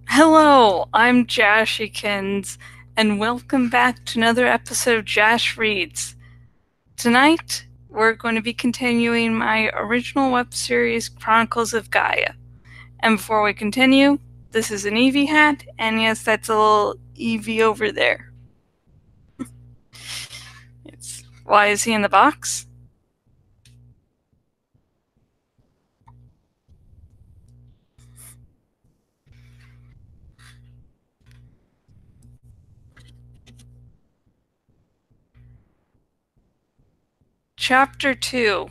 Hello, I'm Jashikins, and welcome back to another episode of Jash Reads. Tonight, we're going to be continuing my original web series, Chronicles of Gaia. And before we continue, this is an Eevee hat, and yes, that's a little Eevee over there. Why is he in the box? Chapter 2,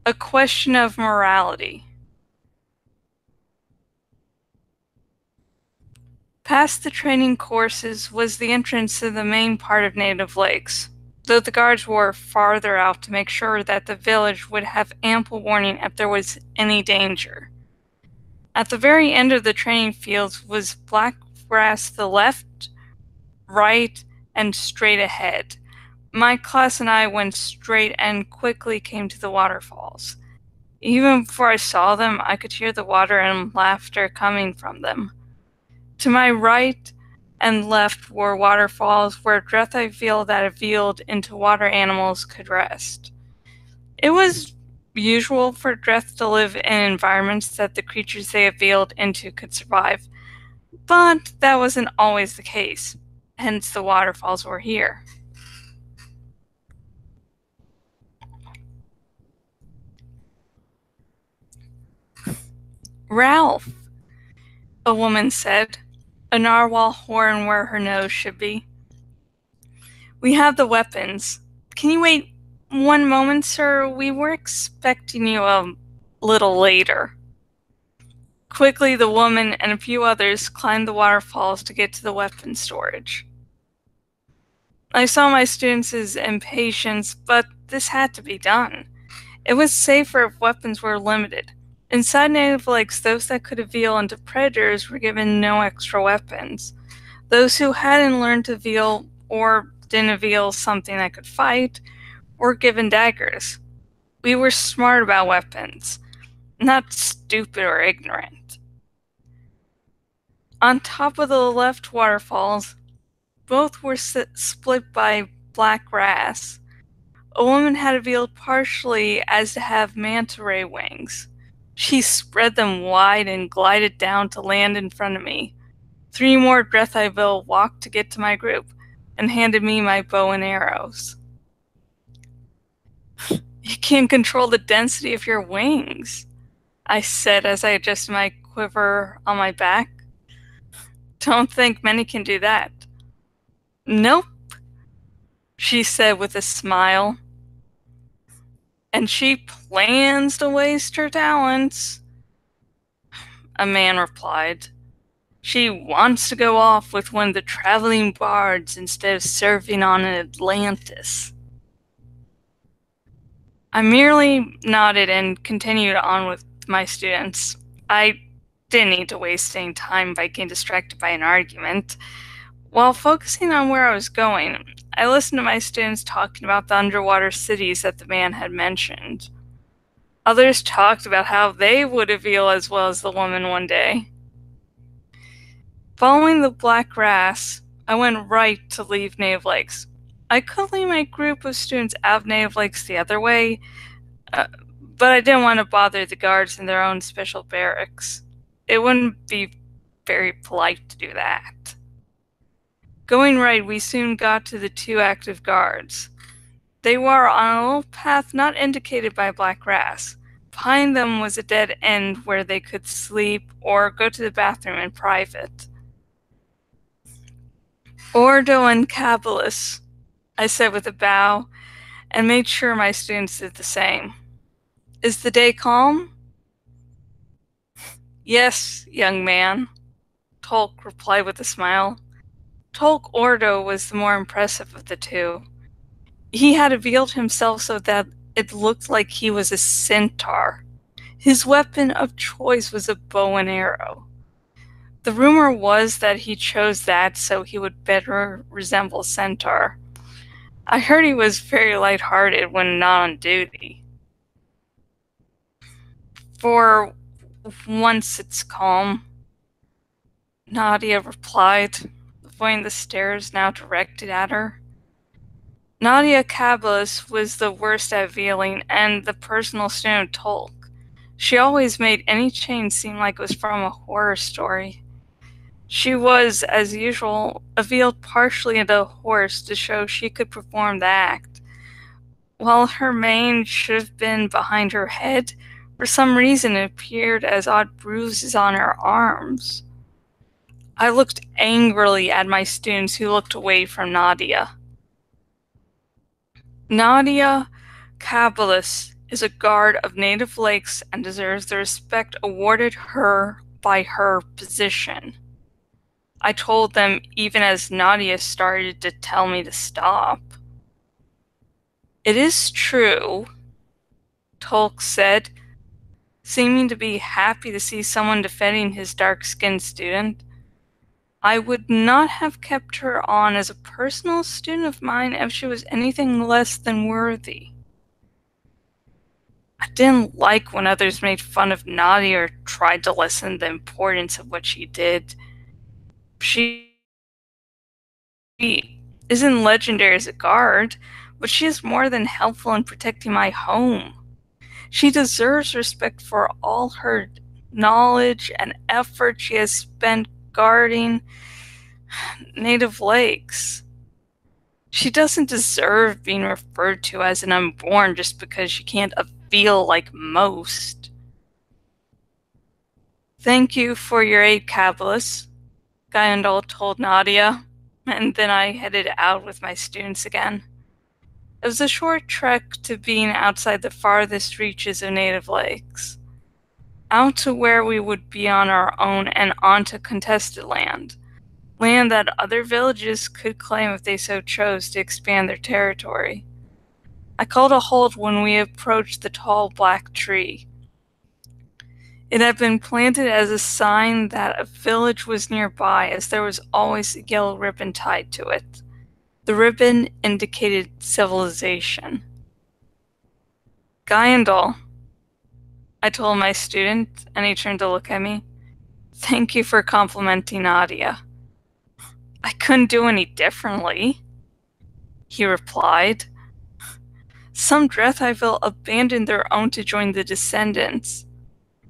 A Question of Morality. Past the training courses was the entrance to the main part of Native Lakes, though the guards were farther out to make sure that the village would have ample warning if there was any danger. At the very end of the training fields was black grass to the left, right, and straight ahead. My class and I went straight and quickly came to the waterfalls. Even before I saw them, I could hear the water and laughter coming from them. To my right and left were waterfalls where Drethiville that veiled into water animals could rest. It was usual for Dreth to live in environments that the creatures they veiled into could survive, but that wasn't always the case, hence the waterfalls were here. Ralph, a woman said, a narwhal horn where her nose should be. We have the weapons. Can you wait one moment, sir? We were expecting you a little later. Quickly, the woman and a few others climbed the waterfalls to get to the weapon storage. I saw my students' impatience, but this had to be done. It was safer if weapons were limited. Inside Native Lakes, those that could veil into predators were given no extra weapons. Those who hadn't learned to veil or didn't veil something that could fight were given daggers. We were smart about weapons, not stupid or ignorant. On top of the left waterfalls, both were split by black grass. A woman had veiled partially as to have manta ray wings. She spread them wide and glided down to land in front of me. 3 more Drethiville walked to get to my group and handed me my bow and arrows. You can't control the density of your wings, I said as I adjusted my quiver on my back. Don't think many can do that. Nope, she said with a smile. And she plans to waste her talents, a man replied. She wants to go off with one of the traveling bards instead of serving on an Atlantis. I merely nodded and continued on with my students. I didn't need to waste any time by getting distracted by an argument. While focusing on where I was going, I listened to my students talking about the underwater cities that the man had mentioned. Others talked about how they would veil as well as the woman one day. Following the black grass, I went right to leave Native Lakes. I could lead my group of students out of Native Lakes the other way, but I didn't want to bother the guards in their own special barracks. It wouldn't be very polite to do that. Going right, we soon got to the 2 active guards. They were on a little path not indicated by black grass. Behind them was a dead end where they could sleep or go to the bathroom in private. Ordo and Caballus, I said with a bow, and made sure my students did the same. Is the day calm? Yes, young man, Tolk replied with a smile. Tolk Ordo was the more impressive of the 2. He had veiled himself so that it looked like he was a centaur. His weapon of choice was a bow and arrow. The rumor was that he chose that so he would better resemble centaur. I heard he was very light-hearted when not on duty. For once it's calm. Nadia replied, avoiding the stares now directed at her. Nadia Cabos was the worst at vealing and the personal student of Tolk. She always made any change seem like it was from a horror story. She was, as usual, veiled partially into a horse to show she could perform the act. While her mane should have been behind her head, for some reason it appeared as odd bruises on her arms. I looked angrily at my students who looked away from Nadia. Nadia Kabalis is a guard of native lakes and deserves the respect awarded her by her position. I told them even as Nadia started to tell me to stop. It is true, Tolk said, seeming to be happy to see someone defending his dark-skinned student. I would not have kept her on as a personal student of mine if she was anything less than worthy. I didn't like when others made fun of Nadia or tried to lessen the importance of what she did. She isn't legendary as a guard, but she is more than helpful in protecting my home. She deserves respect for all her knowledge and effort she has spent guarding native lakes. She doesn't deserve being referred to as an unborn just because she can't feel like most. Thank you for your aid, Kabbalist, Gaia told Nadia, and then I headed out with my students again. It was a short trek to being outside the farthest reaches of native lakes, out to where we would be on our own and onto contested land that other villages could claim if they so chose to expand their territory. I called a halt when we approached the tall black tree. It had been planted as a sign that a village was nearby, as there was always a yellow ribbon tied to it. The ribbon indicated civilization. Gaiandal, I told my student, and he turned to look at me. Thank you for complimenting Nadia. I couldn't do any differently, he replied. Some Drethiville abandoned their own to join the Descendants.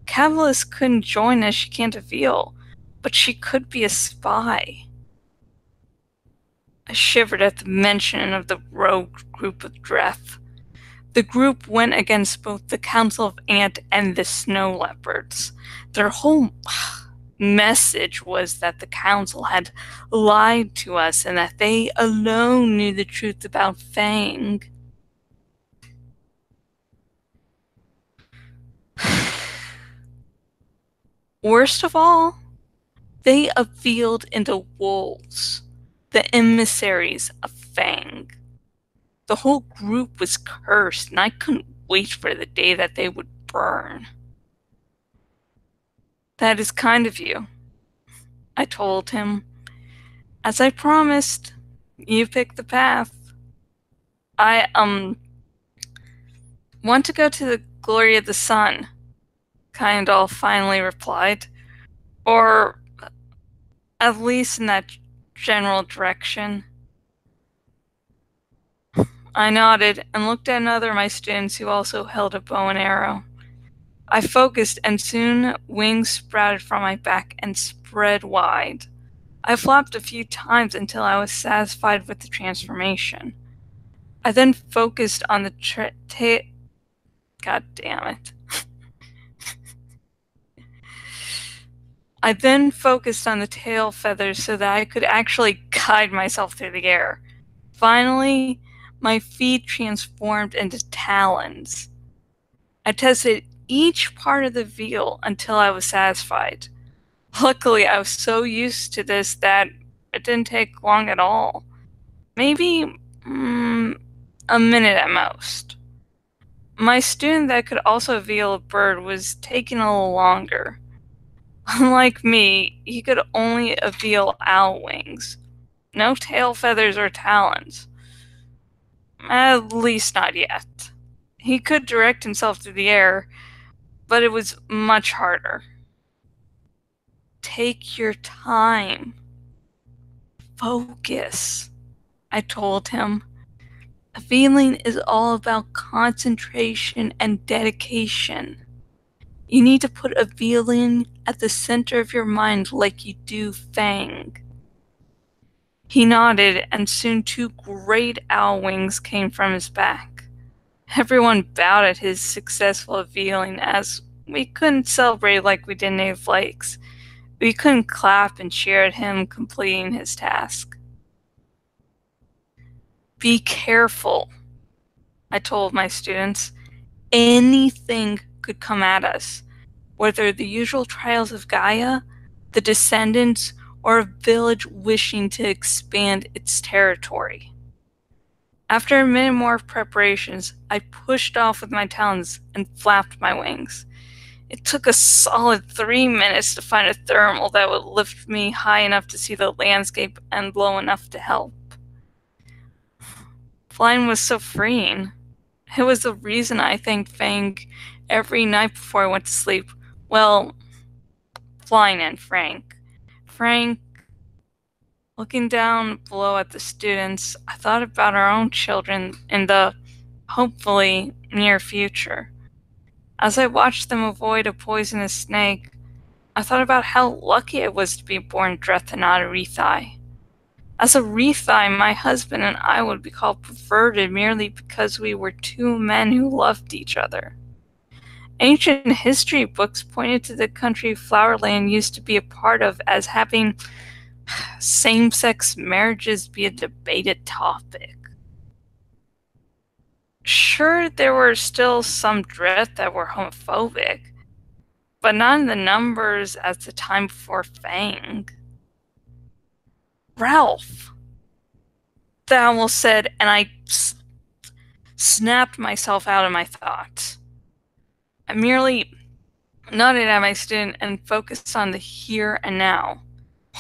Cavalis couldn't join as she can't reveal, but she could be a spy. I shivered at the mention of the rogue group of Dreth. The group went against both the Council of Ant and the Snow Leopards. Their whole message was that the Council had lied to us and that they alone knew the truth about Fang. Worst of all, they appealed into wolves, the emissaries of Fang. The whole group was cursed, and I couldn't wait for the day that they would burn. That is kind of you, I told him. As I promised, you picked the path. I, want to go to the glory of the sun, Kyndall finally replied. Or at least in that general direction. I nodded and looked at another of my students who also held a bow and arrow. I focused, and soon wings sprouted from my back and spread wide. I flapped a few times until I was satisfied with the transformation. I then focused on the God damn it. I then focused on the tail feathers so that I could actually guide myself through the air. Finally, my feet transformed into talons. I tested each part of the veal until I was satisfied. Luckily, I was so used to this that it didn't take long at all. Maybe a minute at most. My student that could also veal a bird was taking a little longer. Unlike me, he could only veal owl wings. No tail feathers or talons. At least not yet. He could direct himself through the air, but it was much harder. Take your time. Focus, I told him. Feeling is all about concentration and dedication. You need to put a feeling at the center of your mind like you do Fang. He nodded, and soon 2 great owl wings came from his back. Everyone bowed at his successful feeling, as we couldn't celebrate like we did Native Lakes. We couldn't clap and cheer at him completing his task. Be careful, I told my students. Anything could come at us, whether the usual trials of Gaia, the descendants, or a village wishing to expand its territory. After a minute more of preparations, I pushed off with my talons and flapped my wings. It took a solid 3 minutes to find a thermal that would lift me high enough to see the landscape and low enough to help. Flying was so freeing. It was the reason I thanked Fang every night before I went to sleep. Well, flying and Frank. Frank, looking down below at the students, I thought about our own children in the, hopefully, near future. As I watched them avoid a poisonous snake, I thought about how lucky I was to be born Dreth and not a Rethai. As a Rethai, my husband and I would be called perverted merely because we were 2 men who loved each other. Ancient history books pointed to the country Flowerland used to be a part of as having same-sex marriages be a debated topic. Sure, there were still some Dreth that were homophobic, but not in the numbers as the time before Fang. Ralph, the owl said, and I snapped myself out of my thoughts. I merely nodded at my student and focused on the here and now.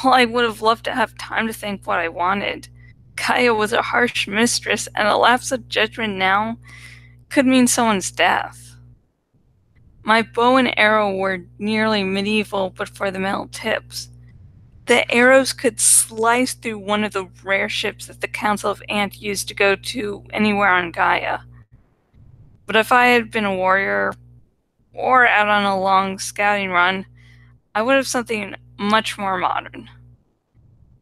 While I would have loved to have time to think what I wanted, Gaia was a harsh mistress, and a lapse of judgment now could mean someone's death. My bow and arrow were nearly medieval, but for the metal tips. The arrows could slice through one of the rare ships that the Council of Ant used to go to anywhere on Gaia. But if I had been a warrior, or out on a long scouting run, I would have something much more modern.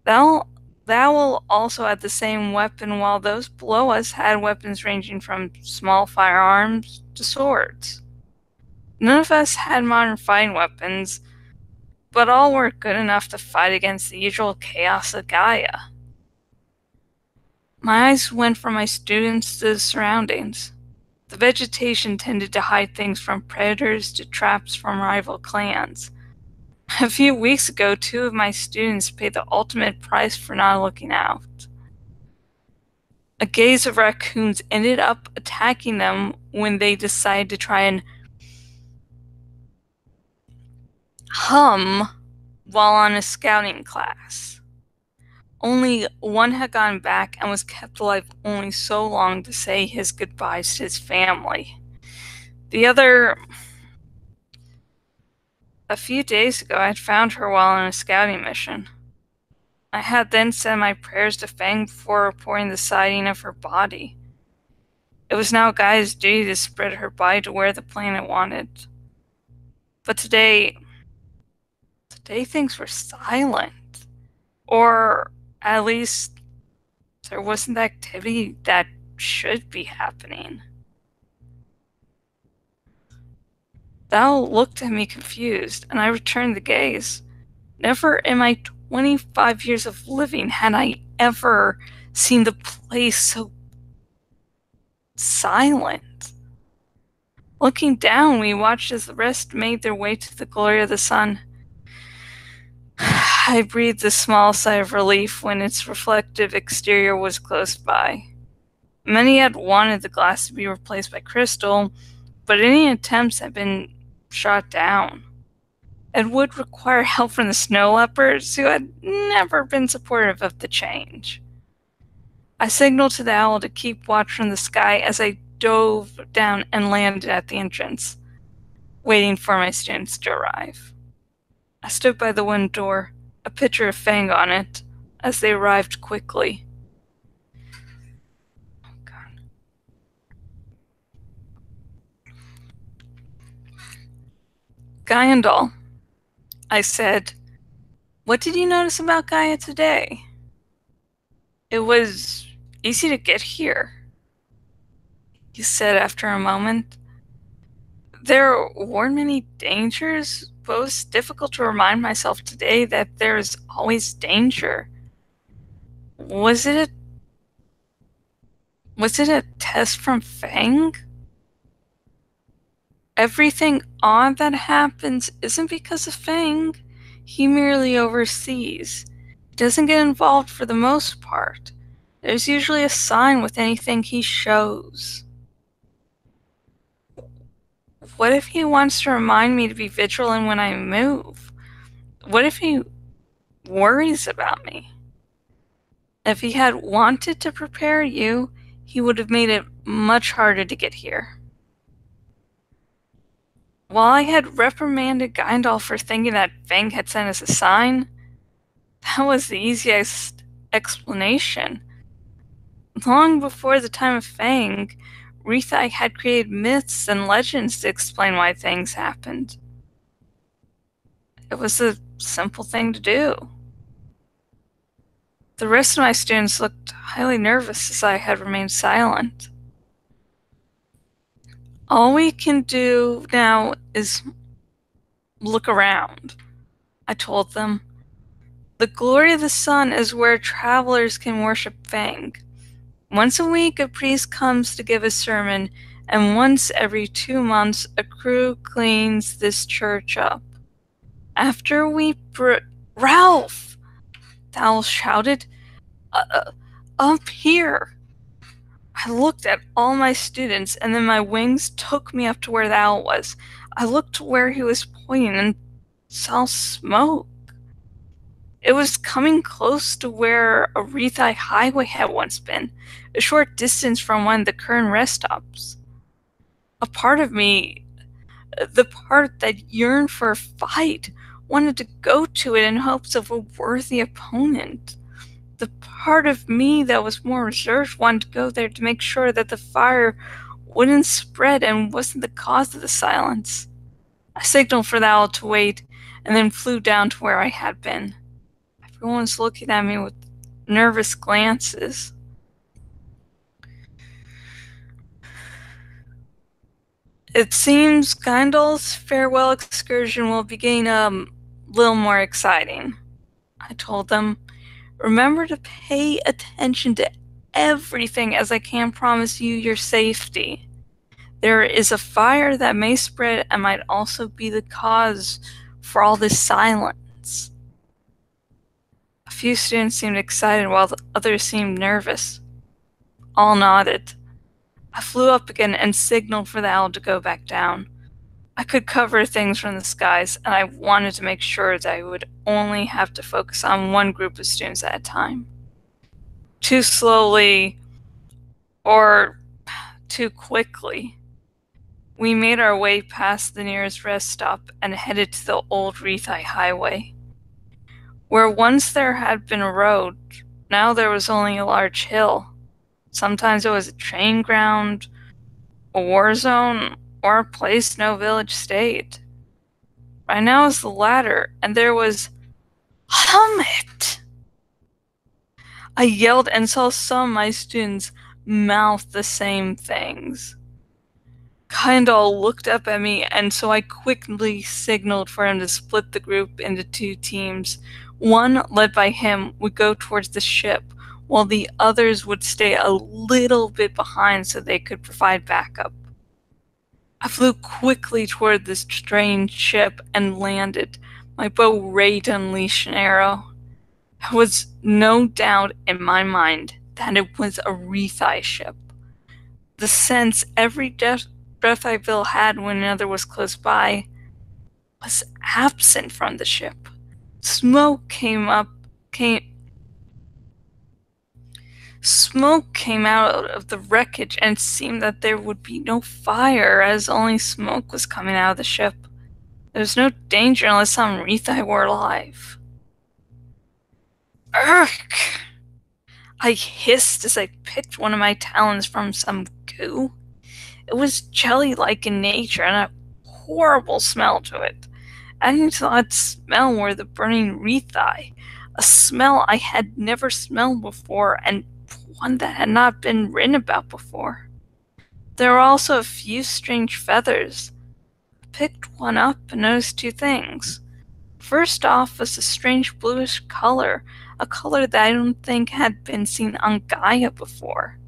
The owl also had the same weapon, while those below us had weapons ranging from small firearms to swords. None of us had modern fighting weapons, but all were good enough to fight against the usual chaos of Gaia. My eyes went from my students to the surroundings. The vegetation tended to hide things from predators to traps from rival clans. A few weeks ago, 2 of my students paid the ultimate price for not looking out. A gaze of raccoons ended up attacking them when they decided to try and hum while on a scouting class. Only one had gone back and was kept alive only so long to say his goodbyes to his family. The other, a few days ago, I had found her while on a scouting mission. I had then said my prayers to Fang before reporting the sighting of her body. It was now Gaia's duty to spread her body to where the planet wanted. But today things were silent. Or at least there wasn't the activity that should be happening. Thou looked at me confused, and I returned the gaze. Never in my 25 years of living had I ever seen the place so silent. Looking down, we watched as the rest made their way to the glory of the sun. I breathed a small sigh of relief when its reflective exterior was close by. Many had wanted the glass to be replaced by crystal, but any attempts had been shot down. It would require help from the snow leopards, who had never been supportive of the change. I signaled to the owl to keep watch from the sky as I dove down and landed at the entrance, waiting for my students to arrive. I stood by the wind door, a picture of Fang on it, as they arrived quickly. Oh, God. Gaia, I said, what did you notice about Gaia today? It was easy to get here, he said after a moment. There weren't many dangers, but it was difficult to remind myself today that there's always danger. Was it a test from Fang? Everything odd that happens isn't because of Fang. He merely oversees. He doesn't get involved for the most part. There's usually a sign with anything he shows. What if he wants to remind me to be vigilant when I move? What if he worries about me? If he had wanted to prepare you, he would have made it much harder to get here. While I had reprimanded Gaindal for thinking that Fang had sent us a sign, that was the easiest explanation. Long before the time of Fang, Rethai had created myths and legends to explain why things happened. It was a simple thing to do. The rest of my students looked highly nervous as I had remained silent. All we can do now is look around, I told them. The glory of the sun is where travelers can worship Fang. Once a week, a priest comes to give a sermon, and once every 2 months, a crew cleans this church up. After we Ralph! Thal shouted. Up here! I looked at all my students, and then my wings took me up to where Thal was. I looked to where he was pointing and saw smoke. It was coming close to where a Rethai highway had once been, a short distance from one of the current rest stops. A part of me, the part that yearned for a fight, wanted to go to it in hopes of a worthy opponent. The part of me that was more reserved wanted to go there to make sure that the fire wouldn't spread and wasn't the cause of the silence. I signaled for the owl to wait, and then flew down to where I had been. Everyone was looking at me with nervous glances. It seems Gaindal's farewell excursion will be getting a little more exciting, I told them. Remember to pay attention to everything, as I can't promise you your safety. There is a fire that may spread and might also be the cause for all this silence. A few students seemed excited while the others seemed nervous. All nodded. I flew up again and signaled for the owl to go back down. I could cover things from the skies, and I wanted to make sure that I would only have to focus on one group of students at a time. Too slowly, or too quickly, we made our way past the nearest rest stop and headed to the old Rethai highway. Where once there had been a road, now there was only a large hill. Sometimes it was a train ground, a war zone, or a place no village stayed. Right now it was the latter, and there was Hummet! I yelled and saw some of my students mouth the same things. Kindall looked up at me, and so I quickly signaled for him to split the group into 2 teams. One, led by him, would go towards the ship, while the others would stay a little bit behind so they could provide backup. I flew quickly toward this strange ship and landed, my bow ready to unleash an arrow. There was no doubt in my mind that it was a Rethai ship. The sense every breath I had when another was close by was absent from the ship. Smoke came out of the wreckage, and it seemed that there would be no fire, as only smoke was coming out of the ship. There's no danger unless some Rethai were alive. Urgh! I hissed as I picked one of my talons from some goo. It was jelly-like in nature and a horrible smell to it. Adding to that smell were the burning Rethai, a smell I had never smelled before and one that had not been written about before. There were also a few strange feathers. I picked one up and noticed two things. First off was a strange bluish color, a color that I don't think had been seen on Gaia before.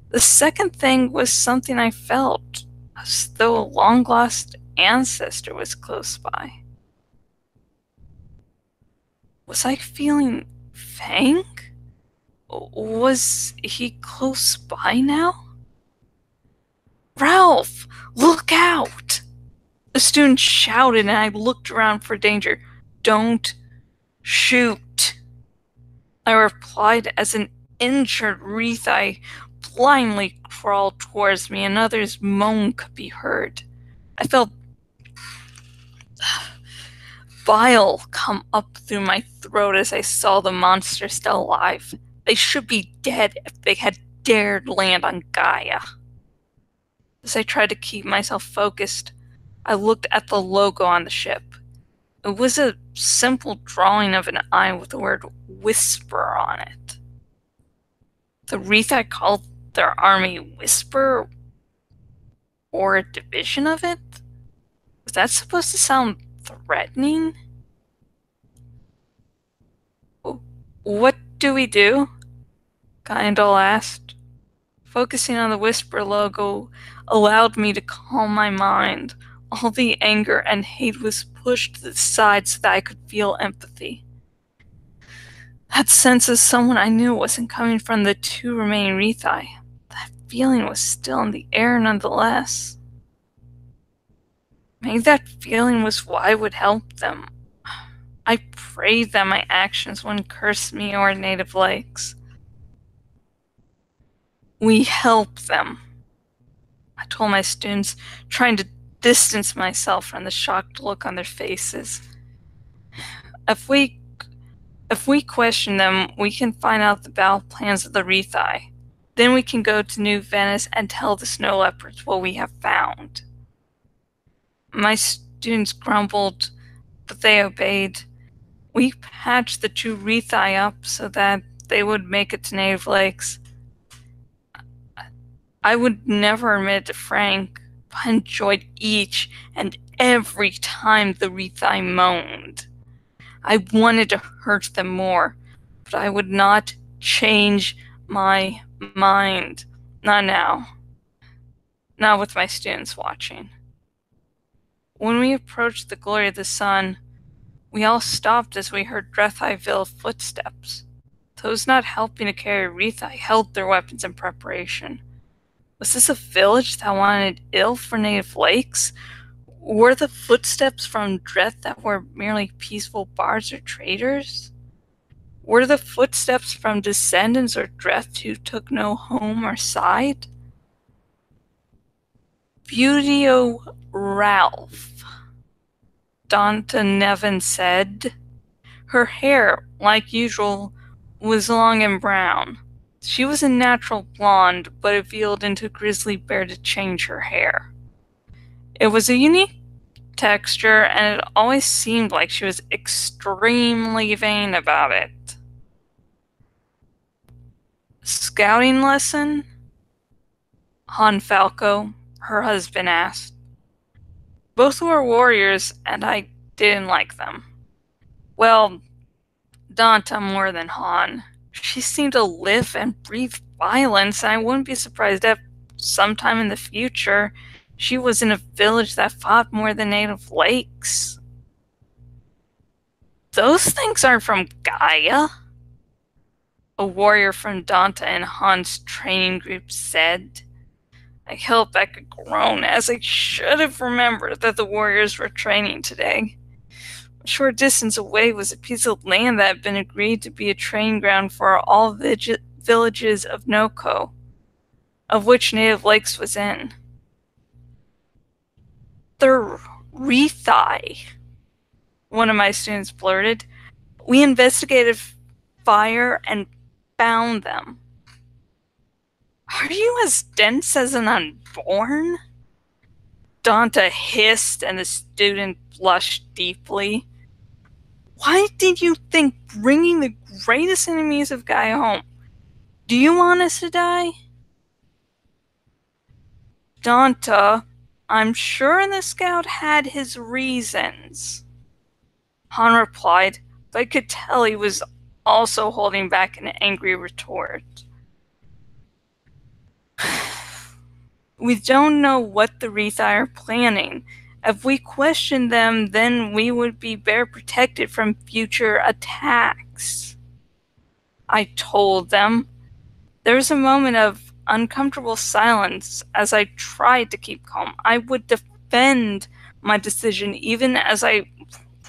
The second thing was something I felt, as though a long-lost ancestor was close by. Was I feeling Fang? Was he close by now? Ralph, look out! The student shouted and I looked around for danger. Don't shoot, I replied as an injured Rethai blindly crawled towards me. Another's moan could be heard. I felt bile come up through my throat as I saw the monster still alive. They should be dead if they had dared land on Gaia. As I tried to keep myself focused, I looked at the logo on the ship. It was a simple drawing of an eye with the word Whisper on it. The Rethai called their army Whisper, or a division of it? Was that supposed to sound threatening? What do we do? Gaindal asked. Focusing on the Whisper logo allowed me to calm my mind. All the anger and hate was pushed to the side so that I could feel empathy. That sense of someone I knew wasn't coming from the two remaining Rethai. That feeling was still in the air nonetheless. Maybe that feeling was what would help them. I prayed that my actions wouldn't curse me or native lakes. We help them, I told my students, trying to distance myself from the shocked look on their faces. If we question them, we can find out the battle plans of the Rethai. Then we can go to New Venice and tell the snow leopards what we have found. My students grumbled, but they obeyed. We patched the two Rethai up so that they would make it to native lakes. I would never admit to Frank, but I enjoyed each and every time the Rethai moaned. I wanted to hurt them more, but I would not change my mind. Not now. Not with my students watching. When we approached the glory of the sun, we all stopped as we heard Drethiville footsteps. Those not helping to carry Rethai held their weapons in preparation. Was this a village that wanted ill for native lakes? Were the footsteps from Dreth that were merely peaceful bards or traders? Were the footsteps from descendants or Dreth who took no home or side? Buteo Ralph, Donta Nevin said. Her hair, like usual, was long and brown. She was a natural blonde, but it veiled into grizzly bear to change her hair. It was a unique texture, and it always seemed like she was extremely vain about it. Scouting lesson? Han Falco, her husband, asked. Both were warriors, and I didn't like them. Well, Danta more than Han. She seemed to live and breathe violence, and I wouldn't be surprised if sometime in the future she was in a village that fought more than native lakes. Those things aren't from Gaia, a warrior from Danta and Han's training group said. I held back a groan, as I should have remembered that the warriors were training today. A short distance away was a piece of land that had been agreed to be a training ground for all villages of Noko, of which Native Lakes was in. There Rethai, one of my students blurted. We investigated fire and found them. Are you as dense as an unborn? Danta hissed, and the student blushed deeply. Why did you think bringing the greatest enemies of Gaia home? Do you want us to die? Danta, I'm sure the scout had his reasons. Han replied, but I could tell he was also holding back an angry retort. We don't know what the Rethai are planning. If we question them, then we would be better protected from future attacks. I told them. There was a moment of uncomfortable silence as I tried to keep calm. I would defend my decision even as I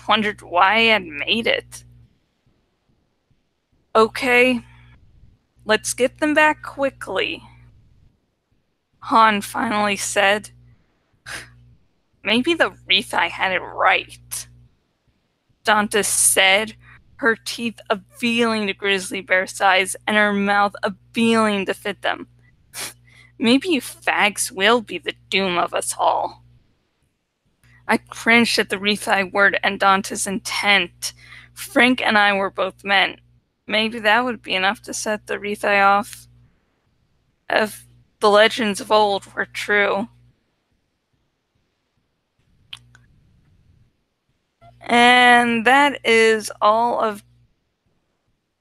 wondered why I had made it. Okay, let's get them back quickly, Han finally said. Maybe the Rethai had it right, Danta said, her teeth appealing to grizzly bear size and her mouth appealing to fit them. Maybe you fags will be the doom of us all. I cringed at the Rethai word and Danta's intent. Frank and I were both men. Maybe that would be enough to set the Rethai off. If the legends of old were true. And that is all of...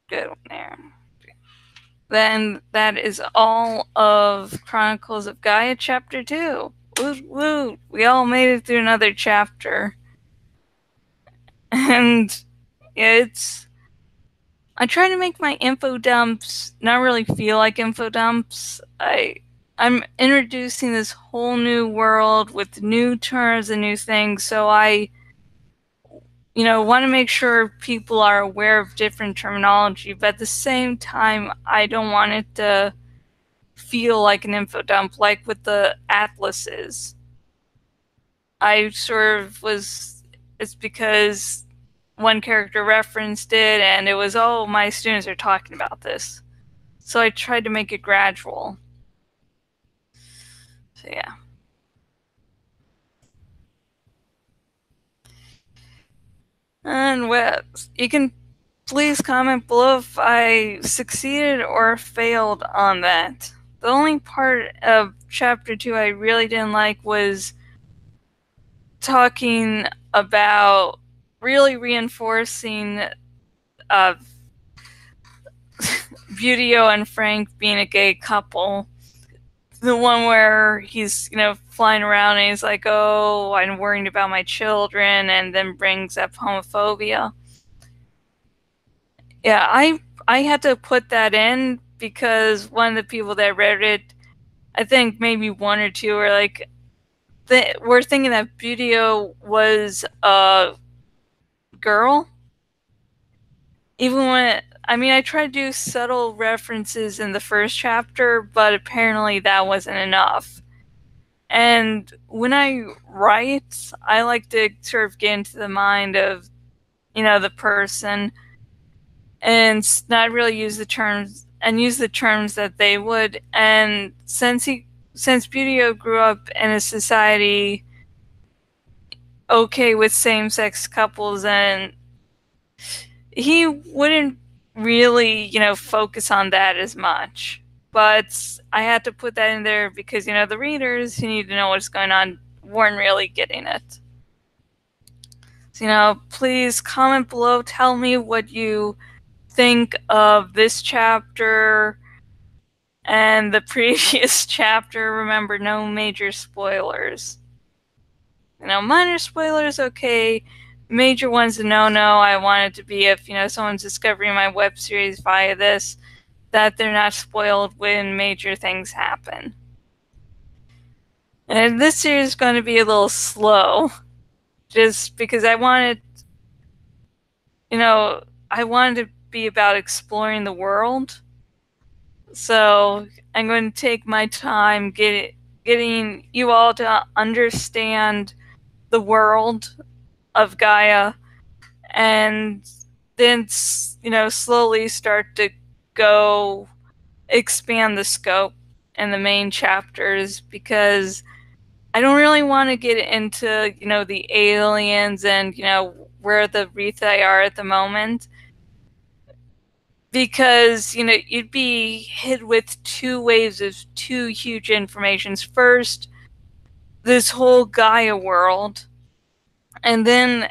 Good one there. Then that is all of Chronicles of Gaia Chapter 2. Woot woot! We all made it through another chapter. And it's... I try to make my info dumps not really feel like info dumps. I'm introducing this whole new world with new terms and new things, so I want to make sure people are aware of different terminology, but at the same time, I don't want it to feel like an info dump, like with the atlases. I sort of was, it's because one character referenced it, and it was, oh, my students are talking about this. So I tried to make it gradual. So yeah. And you can please comment below if I succeeded or failed on that. The only part of Chapter 2 I really didn't like was talking about really reinforcing Buteo and Frank being a gay couple. The one where he's, flying around and he's like, oh, I'm worried about my children, and then brings up homophobia. Yeah, I had to put that in because one of the people that read it, I think maybe one or two were like, we're thinking that Buteo was a girl. Even when, I tried to do subtle references in the first chapter, but apparently that wasn't enough. And when I write, I like to sort of get into the mind of, the person and not really use the terms and use the terms that they would. And since Buteo grew up in a society okay with same-sex couples, and he wouldn't really, focus on that as much. But I had to put that in there because, the readers who need to know what's going on weren't really getting it. So, please comment below. Tell me what you think of this chapter and the previous chapter. Remember, no major spoilers. Minor spoilers, okay. Major ones, no. I want it to be if, someone's discovering my web series via this, that they're not spoiled when major things happen. And this series is going to be a little slow, just because I wanted to be about exploring the world. So I'm going to take my time getting you all to understand the world of Gaia, and then, you know, slowly start to go expand the scope in the main chapters, because I don't really want to get into, you know, the aliens and, you know, where the Rethai are at the moment, because, you know, you'd be hit with two waves of two huge informations. First, this whole Gaia world, and then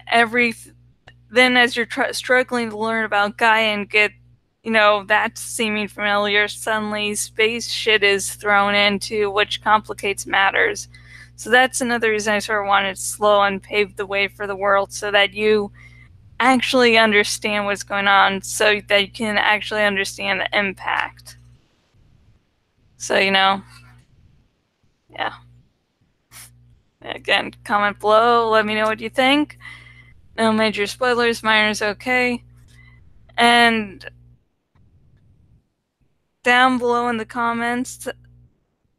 then as you're struggling to learn about Gaia and get, you know, that seeming familiar, suddenly space shit is thrown into, which complicates matters. So that's another reason I sort of wanted to slow and pave the way for the world, so that you actually understand what's going on, so that you can actually understand the impact. So, you know, yeah. Again, comment below, let me know what you think. No major spoilers, minor's okay. And down below in the comments,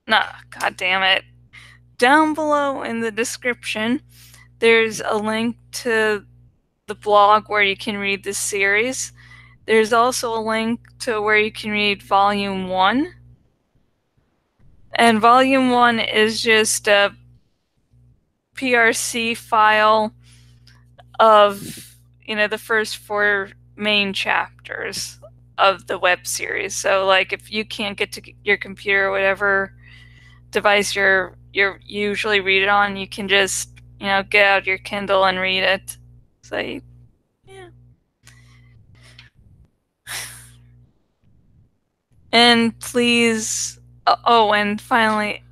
god damn it. Down below in the description, there's a link to the blog where you can read this series. There's also a link to where you can read Volume 1. And Volume 1 is just a PRC file of, you know, the first 4 main chapters of the web series. So, like, if you can't get to your computer or whatever device you're usually read it on, you can just, you know, get out your Kindle and read it. So, yeah. And please, oh, and finally,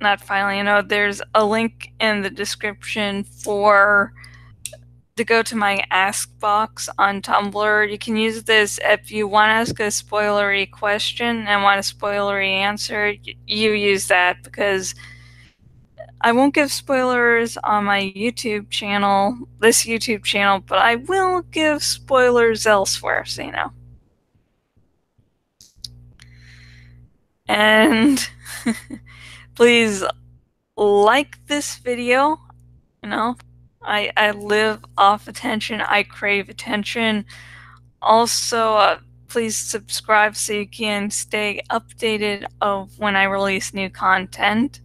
not finally, you know, there's a link in the description to go to my Ask box on Tumblr. You can use this if you want to ask a spoilery question and want a spoilery answer. You use that, because I won't give spoilers on my YouTube channel, this YouTube channel, but I will give spoilers elsewhere, so you know. And please like this video. You know, I live off attention. I crave attention. Also, please subscribe so you can stay updated of when I release new content.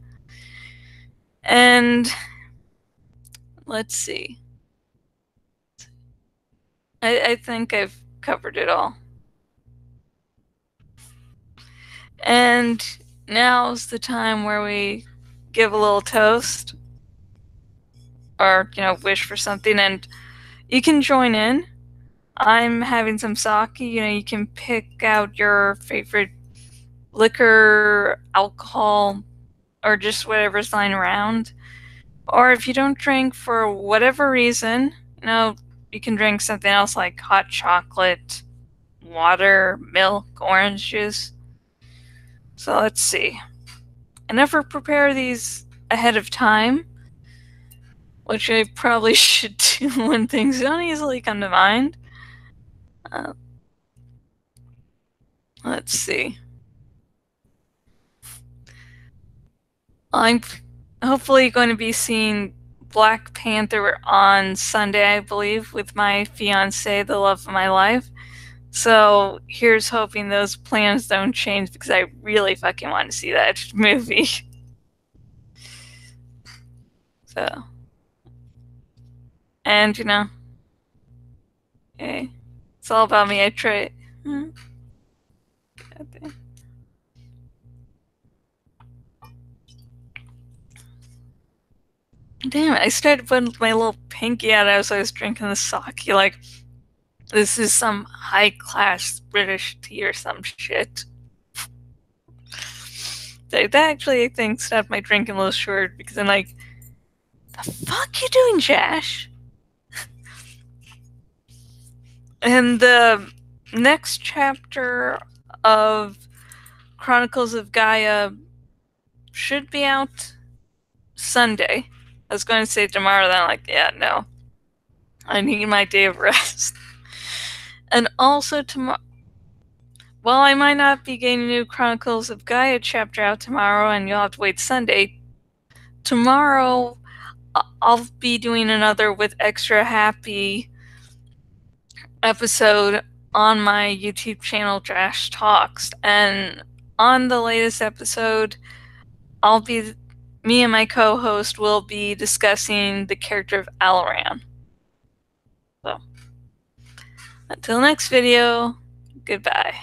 And let's see. I think I've covered it all. And now's the time where we give a little toast, or, you know, wish for something, and you can join in. I'm having some sake. You know, you can pick out your favorite liquor, alcohol, or just whatever's lying around. Or if you don't drink for whatever reason, you know, you can drink something else like hot chocolate, water, milk, orange juice. So let's see. I never prepare these ahead of time, which I probably should do when things don't easily come to mind. Let's see. I'm hopefully going to be seeing Black Panther on Sunday, I believe, with my fiance, the love of my life. So here's hoping those plans don't change, because I really fucking want to see that movie. So, and, you know, hey, it's all about me. I try. Damn it, I started putting my little pinky out as I was drinking the sake, like this is some high-class British tea or some shit. That actually, I think, stopped my drinking a little short, because I'm like, the fuck you doing, Jash? And the next chapter of Chronicles of Gaia should be out Sunday. I was going to say tomorrow, then I'm like, yeah, no. I need my day of rest. And also tomorrow, while I might not be getting a new Chronicles of Gaia chapter out tomorrow, and you'll have to wait Sunday, tomorrow I'll be doing another with extra happy episode on my YouTube channel, Jash Talks. And on the latest episode, me and my co-host will be discussing the character of Alaran. So, until next video, goodbye.